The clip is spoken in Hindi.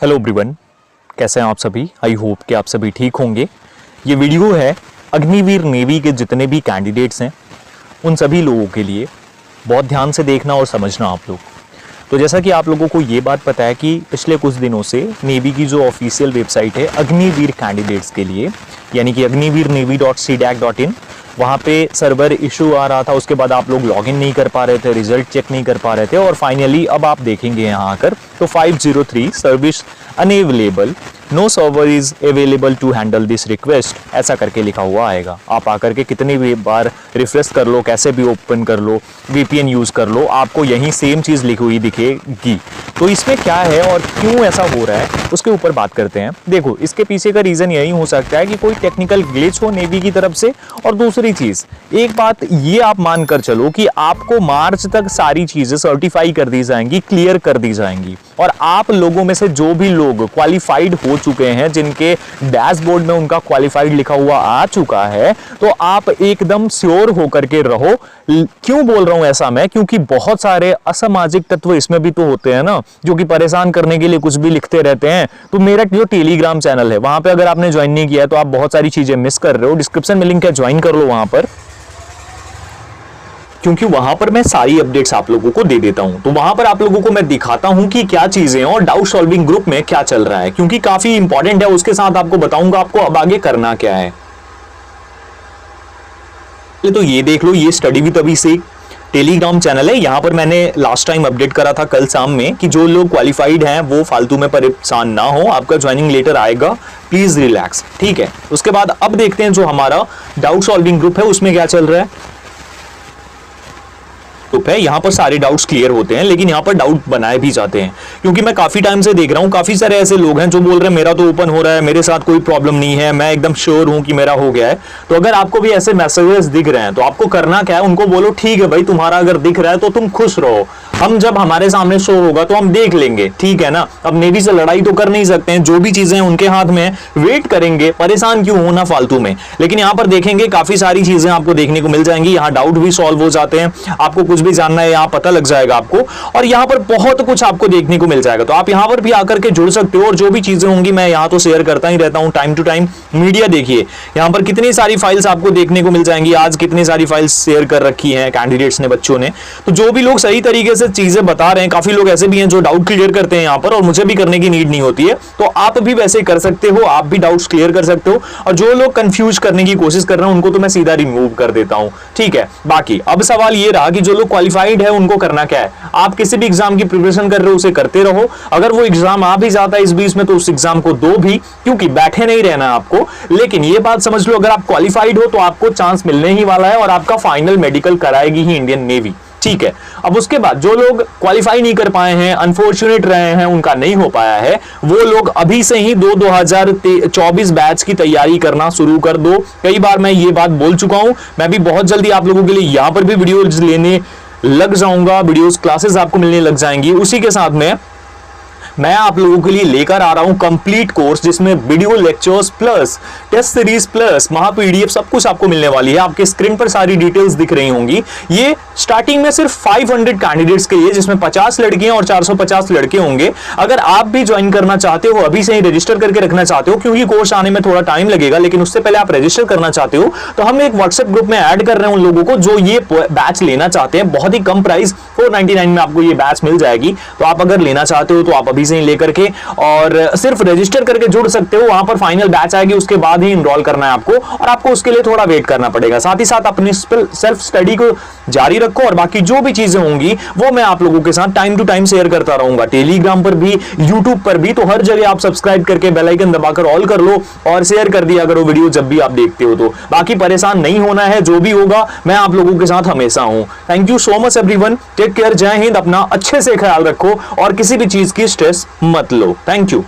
हेलो एवरीवन, कैसे हैं आप सभी। आई होप कि आप सभी ठीक होंगे। ये वीडियो है अग्निवीर नेवी के जितने भी कैंडिडेट्स हैं उन सभी लोगों के लिए। बहुत ध्यान से देखना और समझना आप लोग। तो जैसा कि आप लोगों को ये बात पता है कि पिछले कुछ दिनों से नेवी की जो ऑफिशियल वेबसाइट है अग्निवीर कैंडिडेट्स के लिए, यानी कि agniveernavy.cdac.in, वहाँ पे सर्वर इशू आ रहा था। उसके बाद आप लोग लॉगिन नहीं कर पा रहे थे, रिजल्ट चेक नहीं कर पा रहे थे, और फाइनली अब आप देखेंगे यहाँ आकर तो 503 service unavailable, no server is available to handle this request, ऐसा करके लिखा हुआ आएगा। आप आकर के कितनी भी बार रिफ्रेश कर लो, कैसे भी ओपन कर लो, VPN यूज कर लो, आपको यही सेम चीज लिखी हुई दिखेगी। तो इसमें क्या है और क्यों ऐसा हो रहा है उसके ऊपर बात करते हैं। देखो, इसके पीछे का रीजन यही हो सकता है कि कोई टेक्निकल ग्लिच हो नेवी की तरफ से, और दूसरी चीज एक बात ये आप मानकर चलो कि आपको मार्च तक सारी चीजें सर्टिफाई कर दी जाएंगी, क्लियर कर दी जाएंगी, और आप लोगों में से जो भी लोग क्वालिफाइड हो चुके हैं, जिनके डैशबोर्ड में उनका क्वालिफाइड लिखा हुआ आ चुका है, तो आप एकदम श्योर होकर के रहो। क्यों बोल रहा हूं ऐसा मैं? क्योंकि बहुत सारे असामाजिक तत्व इसमें भी तो होते हैं ना, जो कि परेशान करने के लिए कुछ भी लिखते रहते हैं। तो मेरा जो टेलीग्राम चैनल है वहां पे अगर आपने ज्वाइन नहीं किया तो आप बहुत सारी चीजें मिस कर रहे हो। डिस्क्रिप्शन में लिंक है, ज्वाइन कर लो वहां पर, क्योंकि वहां पर मैं सारी अपडेट्स आप लोगों को दे देता हूं। तो वहां पर आप लोगों को मैं दिखाता हूं कि क्या चीजें हैं और डाउट सॉल्विंग ग्रुप में क्या चल रहा है, क्योंकि काफी इंपॉर्टेंट है। उसके साथ आपको बताऊंगा आपको अब आगे करना क्या है। तो ये देख लो, ये study with Abhishek Telegram channel है। यहां पर मैंने लास्ट टाइम अपडेट करा था कल शाम में कि जो लोग क्वालिफाइड हैं वो फालतू में परेशान ना हो, आपका ज्वाइनिंग लेटर आएगा, प्लीज रिलैक्स, ठीक है। उसके बाद अब देखते हैं जो हमारा डाउट सॉल्विंग ग्रुप है उसमें क्या चल रहा है। है यहां पर सारे डाउट्स क्लियर होते हैं, लेकिन यहां पर डाउट बनाए भी जाते हैं, क्योंकि मैं काफी टाइम से देख रहा हूं काफी सारे ऐसे लोग हैं जो बोल रहे हैं मेरा तो ओपन हो रहा है, मेरे साथ कोई प्रॉब्लम नहीं है, मैं एकदम श्योर हूं कि मेरा हो गया है। तो अगर आपको भी ऐसे मैसेजेस दिख रहे हैं तो आपको करना क्या है, उनको बोलो ठीक है भाई, तुम्हारा अगर दिख रहा है तो तुम खुश रहो, हम जब हमारे सामने शो होगा तो हम देख लेंगे, ठीक है ना। अब नेवी से लड़ाई तो कर नहीं सकते हैं, जो भी चीजें उनके हाथ में है, वेट करेंगे, परेशान क्यों होना फालतू में। लेकिन यहां पर देखेंगे काफी सारी चीजें आपको देखने को मिल जाएंगी। यहाँ डाउट भी सॉल्व हो जाते हैं, आपको कुछ भी जानना है यहाँ पता लग जाएगा आपको, और यहाँ पर बहुत कुछ आपको देखने को मिल जाएगा। तो आप यहाँ पर भी आकर के जुड़ सकते हो, और जो भी चीजें होंगी मैं यहाँ तो शेयर करता ही रहता हूँ टाइम टू टाइम। मीडिया देखिए, यहाँ पर कितनी सारी फाइल्स आपको देखने को मिल जाएंगी। आज कितनी सारी फाइल्स शेयर कर रखी है कैंडिडेट्स ने, बच्चों ने। तो जो भी लोग सही तरीके से चीजें बता रहे हैं, काफी लोग ऐसे भी हैं जो डाउट क्लियर करते हैं यहाँ पर, और मुझे भी करने की नीड नहीं होती है, तो आप भी वैसे कर सकते हो, आप भी डाउट्स क्लियर कर सकते हो। और जो लोग कंफ्यूज करने की कोशिश कर रहे हैं उनको तो मैं सीधा रिमूव कर देता हूं, ठीक है। बाकी अब सवाल ये रहा कि जो लोग क्वालिफाइड है उनको करना क्या है। आप किसी भी एग्जाम की प्रिपरेशन कर रहे हो उसे करते रहो। अगर वो एग्जाम आ भी जाता है इस बीच में तो उस एग्जाम को दो भी, क्योंकि बैठे नहीं रहना है आपको। लेकिन ये बात समझ लो, अगर आप क्वालिफाइड हो तो आपको चांस मिलने ही वाला है, और आपका फाइनल मेडिकल कराएगी ही इंडियन नेवी, ठीक है। अब उसके बाद जो लोग क्वालिफाई नहीं कर पाए हैं, अनफॉर्चुनेट रहे हैं, उनका नहीं हो पाया है, वो लोग अभी से ही 2024 बैच की तैयारी करना शुरू कर दो। कई बार मैं ये बात बोल चुका हूं, मैं भी बहुत जल्दी आप लोगों के लिए यहां पर भी वीडियोस लेने लग जाऊंगा, वीडियोस क्लासेस आपको मिलने लग जाएंगी। उसी के साथ में मैं आप लोगों के लिए लेकर आ रहा हूं कंप्लीट कोर्स, जिसमें video lectures plus test series plus महा PDF सब कुछ आपको मिलने वाली है। आपके स्क्रीन पर सारी डिटेल्स दिख रही होंगी। ये स्टार्टिंग में सिर्फ 500 कैंडिडेट्स के लिए, जिसमें 50 लड़कियां और 450 लड़के होंगे। अगर आप भी ज्वाइन करना चाहते हो, अभी से ही रजिस्टर करके रखना चाहते हो, क्योंकि कोर्स आने में थोड़ा टाइम लगेगा, लेकिन उससे पहले आप रजिस्टर करना चाहते हो, तो हम एक व्हाट्सएप ग्रुप में ऐड कर रहे हैं उन लोगों को जो ये बैच लेना चाहते हैं। बहुत ही कम प्राइस 499 में आपको ये बैच मिल जाएगी। तो आप अगर लेना चाहते हो तो आप अभी से ही लेकर के और सिर्फ रजिस्टर करके जुड़ सकते हो। वहां पर फाइनल बैच आएगी, उसके बाद ही इनरोल करना है आपको, और आपको उसके लिए थोड़ा वेट करना पड़ेगा। साथ ही साथ अपनी सेल्फ स्टडी को जारी रखो, और बाकी जो भी चीजें होंगी वो मैं आप लोगों के साथ टाइम टू टाइम शेयर करता रहूंगा, टेलीग्राम पर भी, यूट्यूब पर भी। तो हर जगह आप सब्सक्राइब करके बेल आइकन दबाकर ऑल कर लो और शेयर कर दिया करो वीडियो जब भी आप देखते हो। तो बाकी परेशान नहीं होना है, जो भी होगा मैं आप लोगों के साथ हमेशा हूं। Thank you so much everyone, take care, जय हिंद, अपना अच्छे से ख्याल रखो और किसी भी चीज की स्ट्रेस मत लो। Thank you.